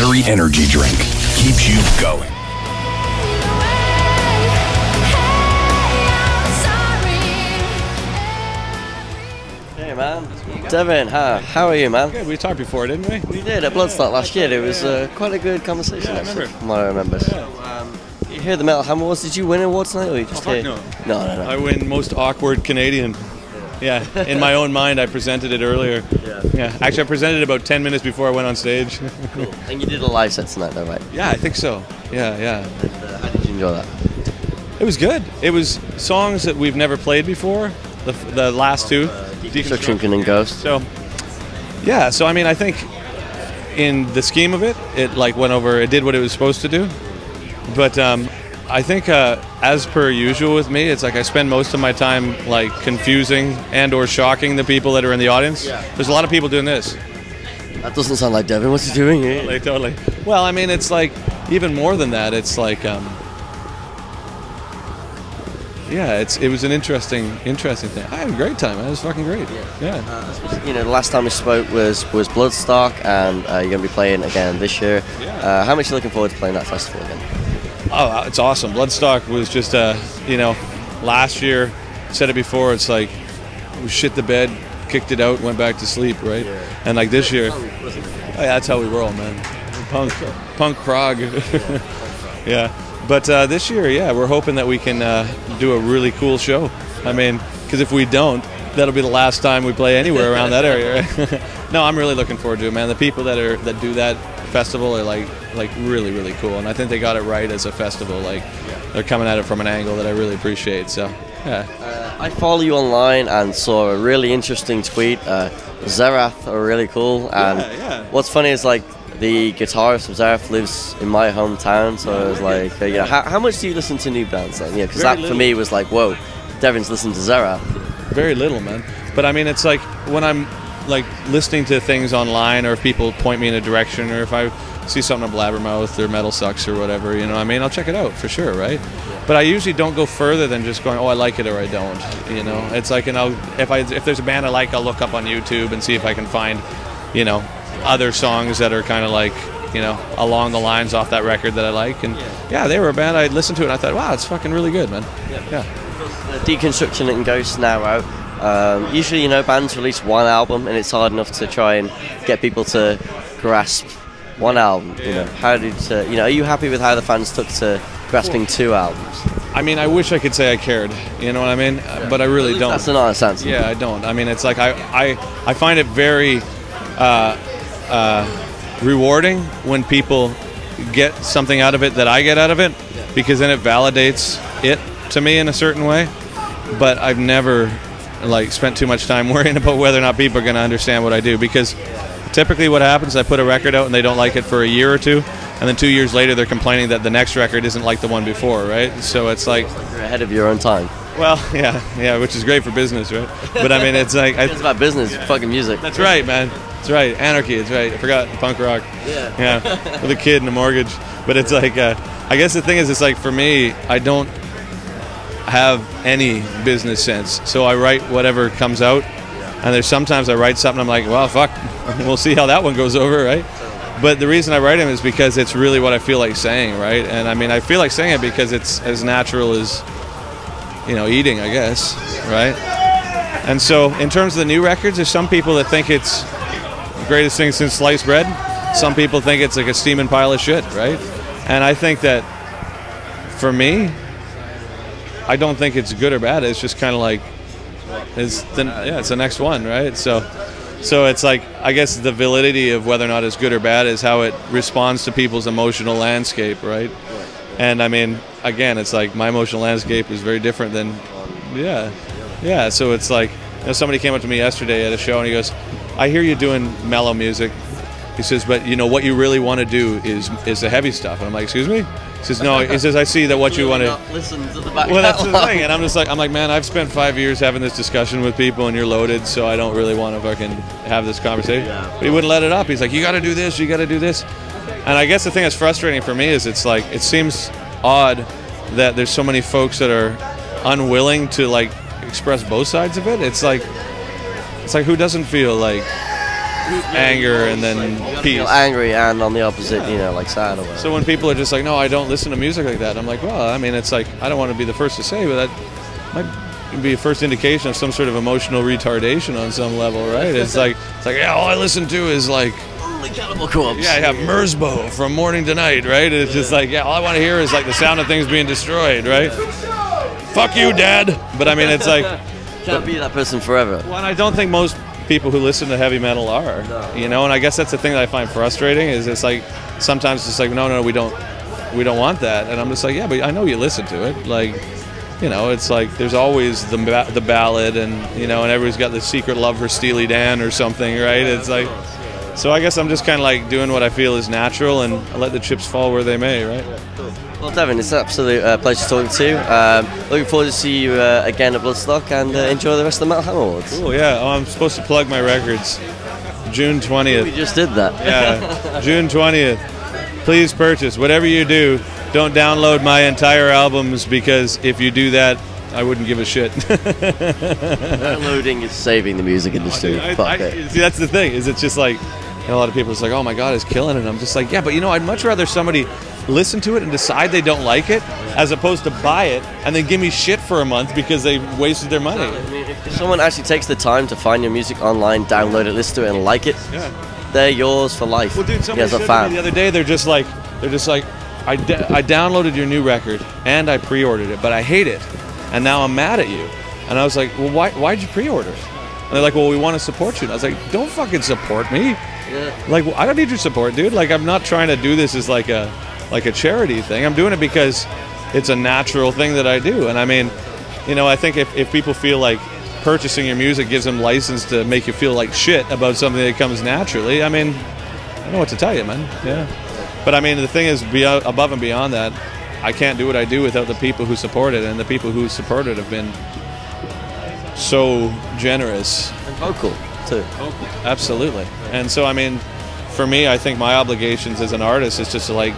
Cherry energy drink keeps you going. Hey man, Devin, how are you, man? Good, we talked before, didn't we? We did at Bloodstock last year. It was quite a good conversation. Yeah, I remember. From what I remember. So, you hear the Metalheadz Awards? Did you win awards tonight, or you just hear? No. No. I win most awkward Canadian. Yeah, in my own mind, I presented it earlier. Yeah. Actually, I presented it about 10 minutes before I went on stage. Cool. And you did a live set tonight, though, right? Yeah, I think so. Yeah. And, how did you enjoy that? It was good. It was songs that we've never played before. The last two. Deconstruction and Ghost. So, yeah. So I mean, I think in the scheme of it, it like went over. It did what it was supposed to do. But I think, as per usual with me, it's like I spend most of my time like confusing and or shocking the people that are in the audience. Yeah. There's a lot of people doing this. That doesn't sound like Devin. What's he doing here? Totally. Well, I mean, it's like even more than that. It's like, yeah, it was an interesting thing. I had a great time. It was fucking great. Yeah. You know, the last time we spoke was Bloodstock, and you're going to be playing again this year. Yeah. How much are you looking forward to playing that festival again? Oh, it's awesome. Bloodstock was just, you know, last year, said it before, it's like we shit the bed, kicked it out, went back to sleep, right? Yeah. And like this year, oh, yeah, that's how we roll, man. Punk prog. Yeah. But this year, yeah, we're hoping that we can do a really cool show. I mean, because if we don't, that'll be the last time we play anywhere around that area, right? No, I'm really looking forward to it, man. The people that do that festival are like really cool, and I think they got it right as a festival. Like, they're coming at it from an angle that I really appreciate. So, yeah. I follow you online and saw a really interesting tweet. Zerath are really cool, and what's funny is like the guitarist of Zerath lives in my hometown, so I was like, you know, how much do you listen to new bands then? Yeah, because that for me was like, whoa, Devin's listening to Zerath. Very little, man. But I mean, it's like when I'm like listening to things online, or if people point me in a direction, or if I see something on Blabbermouth or Metal Sucks or whatever, you know what I mean, I'll check it out for sure, right? But I usually don't go further than just going, oh, I like it or I don't, you know? It's like, you know, if there's a band I like, I'll look up on YouTube and see if I can find, you know, other songs that are kind of like, you know, along the lines off that record that I like. And yeah, they were a band I listened to and I thought, wow, it's fucking really good, man. Yeah. Deconstruction and Ghost now out. Usually, you know, bands release one album and it's hard enough to try and get people to grasp one album. You know, how did you know? Are you happy with how the fans took to grasping two albums? I mean, I wish I could say I cared. You know what I mean? But I really don't. That's an honest answer. Yeah, I don't. I mean, it's like I find it very rewarding when people get something out of it that I get out of it, because then it validates it to me in a certain way. But I've never like spent too much time worrying about whether or not people are going to understand what I do, because typically what happens, I put a record out and they don't like it for a year or two, and then 2 years later they're complaining that the next record isn't like the one before, right? So it's like you're ahead of your own time. Well, yeah, which is great for business, right? But I mean, it's like it's about business, fucking music. That's right, man. That's right. Anarchy. It's right. I forgot punk rock. Yeah. With a kid and a mortgage. But it's like, I guess the thing is, it's like for me, I don't have any business sense, so I write whatever comes out. And there's sometimes I write something, I'm like, well, fuck, we'll see how that one goes over, right? But the reason I write them is because it's really what I feel like saying, right? And I mean, I feel like saying it because it's as natural as, you know, eating, I guess, right? And so in terms of the new records, there's some people that think it's the greatest thing since sliced bread. Some people think it's like a steaming pile of shit, right? And I think that for me, I don't think it's good or bad. It's just kind of like, it's the next one, right? So it's like, I guess the validity of whether or not it's good or bad is how it responds to people's emotional landscape, right? And I mean, again, it's like my emotional landscape is very different than, yeah. So it's like, you know, somebody came up to me yesterday at a show and he goes, I hear you doing mellow music. He says, but you know what you really want to do is the heavy stuff. And I'm like, excuse me? He says, no. He says, I see that what you want to listen to the back. Well, that's the thing. And I'm like, man, I've spent 5 years having this discussion with people, and you're loaded, so I don't really want to fucking have this conversation. But he wouldn't let it up. He's like, you got to do this, you got to do this. And I guess the thing that's frustrating for me is it's like, it seems odd that there's so many folks that are unwilling to like express both sides of it. It's like who doesn't feel like anger and then peace. Feel angry and on the opposite, you know, like sad or whatever. So when people are just like, no, I don't listen to music like that, I'm like, well, I mean, it's like, I don't want to be the first to say, but that might be a first indication of some sort of emotional retardation on some level, right? It's like, yeah, all I listen to is like, Cannibal Corpse. yeah, Merzbow from Morning to Night, right? It's just like, yeah, all I want to hear is like the sound of things being destroyed, right? Fuck you, Dad. But I mean, it's like, can't be that person forever. well, and I don't think most people who listen to heavy metal are, you know, and I guess that's the thing that I find frustrating is it's like sometimes it's like no, we don't want that, and I'm just like, yeah, but I know you listen to it, like, you know, it's like there's always the ballad, and you know, and everybody's got the secret love for Steely Dan or something, right? It's like, so I guess I'm just kind of like doing what I feel is natural and I let the chips fall where they may, right? Well, Devin, it's an absolute pleasure talking to you. Looking forward to see you again at Bloodstock, and enjoy the rest of the Metal Hammer Awards. Cool, yeah. Oh, I'm supposed to plug my records. June 20th. We just did that. Yeah, June 20th. Please purchase. Whatever you do, don't download my entire albums, because if you do that, I wouldn't give a shit. Downloading is saving the music industry. Fuck it. See, that's the thing. Is it's just like, and a lot of people are like, oh my God, it's killing it. And I'm just like, yeah, but you know, I'd much rather somebody listen to it and decide they don't like it, as opposed to buy it and then give me shit for a month because they wasted their money. I mean, if someone actually takes the time to find your music online, download it, listen to it, and like it, they're yours for life. Well, dude, somebody as a said fan. to me the other day, they're just like, I downloaded your new record and I pre-ordered it, but I hate it, and now I'm mad at you. And I was like, well, why'd you pre-order it? And they're like, well, we want to support you. And I was like, don't fucking support me. Yeah. Like, well, I don't need your support, dude. Like, I'm not trying to do this as like a charity thing. I'm doing it because it's a natural thing that I do. And I mean, you know, I think if people feel like purchasing your music gives them license to make you feel like shit about something that comes naturally, I mean, I don't know what to tell you, man. Yeah. But I mean, the thing is, above and beyond that, I can't do what I do without the people who support it, and the people who support it have been so generous. And vocal, too. Absolutely. And so, I mean, for me, I think my obligations as an artist is just to, like,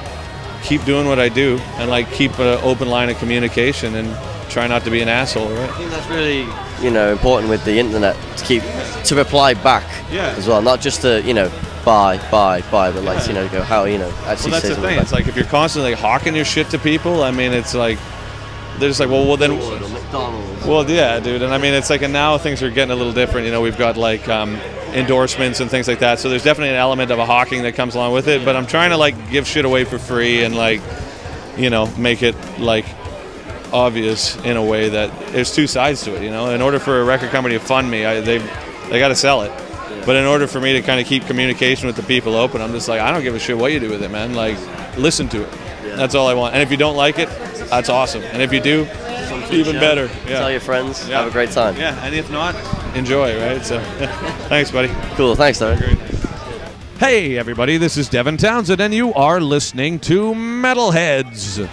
keep doing what I do and, like, keep an open line of communication and try not to be an asshole, right? I think that's really, you know, important with the internet, to reply back as well, not just to, you know, buy, but like, you know, go, how, you know, actually well, that's the thing. It's like if you're constantly hawking your shit to people, I mean, it's like, they're just like, well then, well, yeah, dude. And I mean, it's like, and now things are getting a little different. You know, we've got like endorsements and things like that. So there's definitely an element of a hawking that comes along with it. But I'm trying to like give shit away for free and like, you know, make it like obvious in a way that there's two sides to it. You know, in order for a record company to fund me, they got to sell it. But in order for me to kind of keep communication with the people open, I'm just like, I don't give a shit what you do with it, man. Like, listen to it. Yeah. That's all I want. And if you don't like it, that's awesome. And if you do, even better. Yeah. Tell your friends. Yeah. Have a great time. Yeah, and if not, enjoy, right? So, thanks, buddy. Cool. Thanks, Devin. Hey, everybody. This is Devin Townsend, and you are listening to Metalheadz.